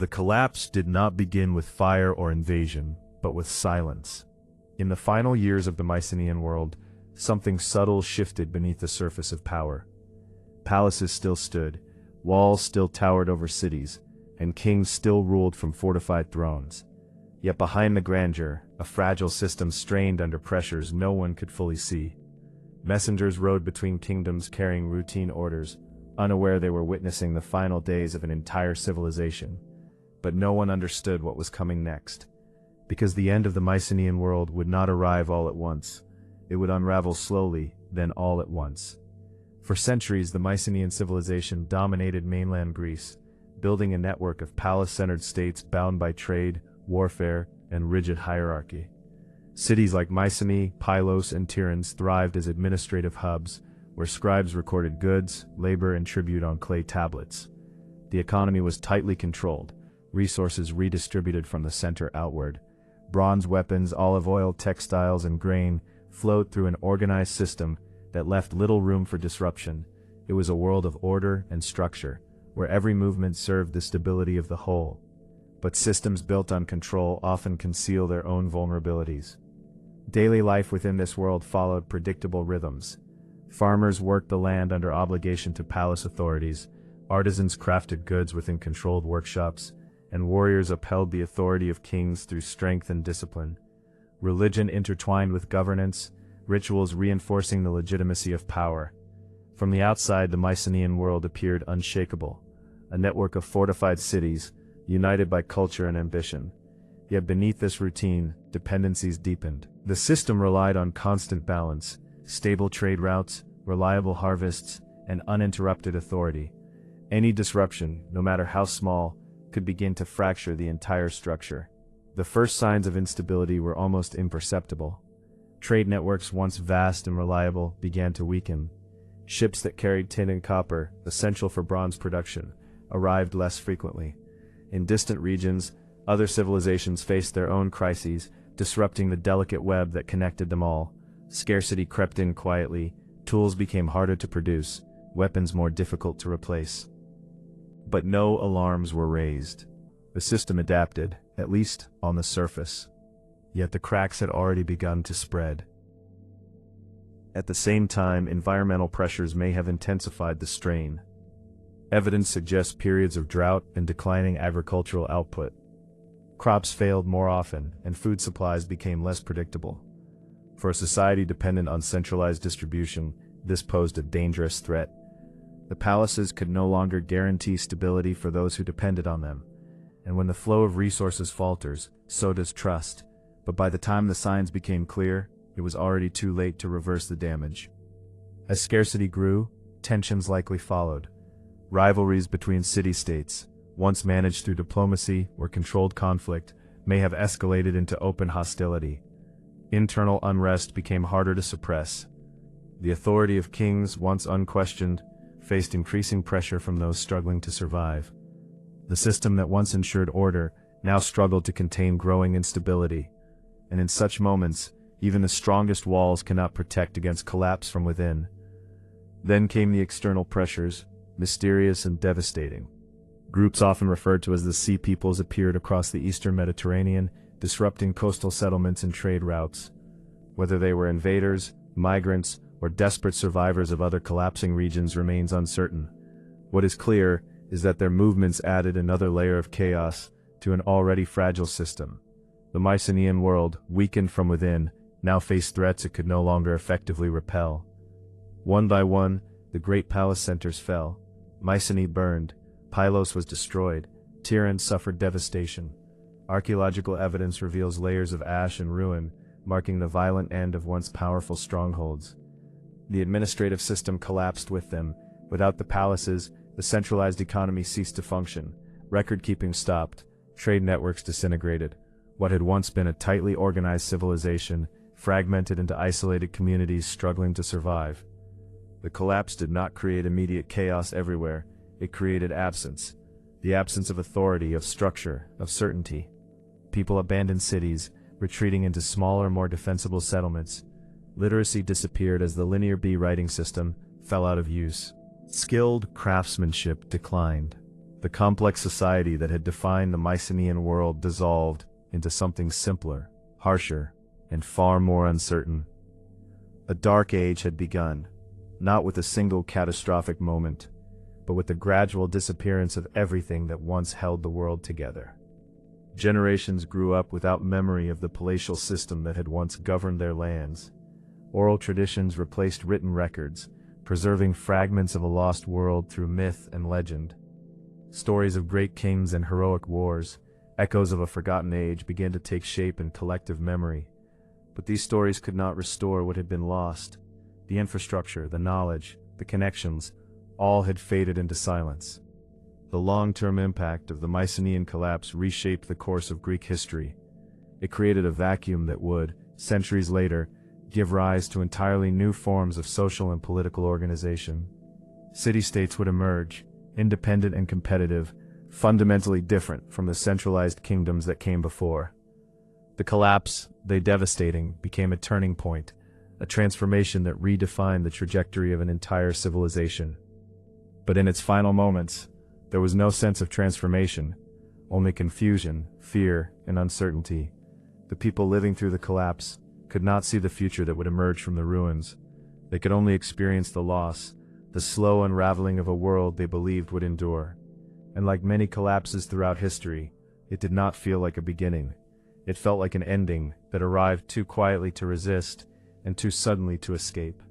The collapse did not begin with fire or invasion, but with silence. In the final years of the Mycenaean world, something subtle shifted beneath the surface of power. Palaces still stood, walls still towered over cities, and kings still ruled from fortified thrones. Yet behind the grandeur, a fragile system strained under pressures no one could fully see. Messengers rode between kingdoms carrying routine orders, unaware they were witnessing the final days of an entire civilization. But no one understood what was coming next. Because the end of the Mycenaean world would not arrive all at once. It would unravel slowly, then all at once. For centuries, the Mycenaean civilization dominated mainland Greece, building a network of palace-centered states bound by trade, warfare, and rigid hierarchy. Cities like Mycenae, Pylos, and Tiryns thrived as administrative hubs, where scribes recorded goods, labor, and tribute on clay tablets. The economy was tightly controlled, resources redistributed from the center outward. Bronze weapons, olive oil, textiles, and grain flowed through an organized system that left little room for disruption. It was a world of order and structure, where every movement served the stability of the whole. But systems built on control often conceal their own vulnerabilities. Daily life within this world followed predictable rhythms. Farmers worked the land under obligation to palace authorities, artisans crafted goods within controlled workshops, and warriors upheld the authority of kings through strength and discipline. Religion intertwined with governance, rituals reinforcing the legitimacy of power. From the outside, the Mycenaean world appeared unshakable, a network of fortified cities, united by culture and ambition. Yet beneath this routine, dependencies deepened. The system relied on constant balance, stable trade routes, reliable harvests, and uninterrupted authority. Any disruption, no matter how small, could begin to fracture the entire structure. The first signs of instability were almost imperceptible. Trade networks, once vast and reliable, began to weaken. Ships that carried tin and copper, essential for bronze production, arrived less frequently. In distant regions, other civilizations faced their own crises, disrupting the delicate web that connected them all. Scarcity crept in quietly, tools became harder to produce, weapons more difficult to replace. But no alarms were raised. The system adapted, at least on the surface. Yet the cracks had already begun to spread. At the same time, environmental pressures may have intensified the strain. Evidence suggests periods of drought and declining agricultural output. Crops failed more often, and food supplies became less predictable. For a society dependent on centralized distribution, this posed a dangerous threat. The palaces could no longer guarantee stability for those who depended on them. And when the flow of resources falters, so does trust. But by the time the signs became clear, it was already too late to reverse the damage. As scarcity grew, tensions likely followed. Rivalries between city-states, once managed through diplomacy or controlled conflict, may have escalated into open hostility. Internal unrest became harder to suppress. The authority of kings, once unquestioned, faced increasing pressure from those struggling to survive. The system that once ensured order now struggled to contain growing instability. And in such moments, even the strongest walls cannot protect against collapse from within. Then came the external pressures, mysterious and devastating. Groups often referred to as the Sea Peoples appeared across the eastern Mediterranean, disrupting coastal settlements and trade routes. Whether they were invaders, migrants, or desperate survivors of other collapsing regions remains uncertain. What is clear is that their movements added another layer of chaos to an already fragile system. The Mycenaean world, weakened from within, now faced threats it could no longer effectively repel. One by one, the great palace centers fell. Mycenae burned, Pylos was destroyed, Tiryns suffered devastation. Archaeological evidence reveals layers of ash and ruin, marking the violent end of once powerful strongholds. The administrative system collapsed with them. Without the palaces, the centralized economy ceased to function. Record-keeping stopped, trade networks disintegrated. What had once been a tightly organized civilization fragmented into isolated communities struggling to survive. The collapse did not create immediate chaos everywhere, it created absence. The absence of authority, of structure, of certainty. People abandoned cities, retreating into smaller, more defensible settlements. Literacy disappeared as the linear B writing system fell out of use. Skilled craftsmanship declined. The complex society that had defined the Mycenaean world dissolved into something simpler, harsher, and far more uncertain. A dark age had begun, not with a single catastrophic moment, but with the gradual disappearance of everything that once held the world together. Generations grew up without memory of the palatial system that had once governed their lands. Oral traditions replaced written records, preserving fragments of a lost world through myth and legend. Stories of great kings and heroic wars, echoes of a forgotten age, began to take shape in collective memory. But these stories could not restore what had been lost. The infrastructure, the knowledge, the connections, all had faded into silence. The long-term impact of the Mycenaean collapse reshaped the course of Greek history. It created a vacuum that would, centuries later, give rise to entirely new forms of social and political organization. City-states would emerge, independent and competitive, fundamentally different from the centralized kingdoms that came before. The collapse, though devastating, became a turning point, a transformation that redefined the trajectory of an entire civilization. But in its final moments, there was no sense of transformation, only confusion, fear, and uncertainty. The people living through the collapse could not see the future that would emerge from the ruins. They could only experience the loss, the slow unraveling of a world they believed would endure. And like many collapses throughout history, it did not feel like a beginning. It felt like an ending that arrived too quietly to resist and too suddenly to escape.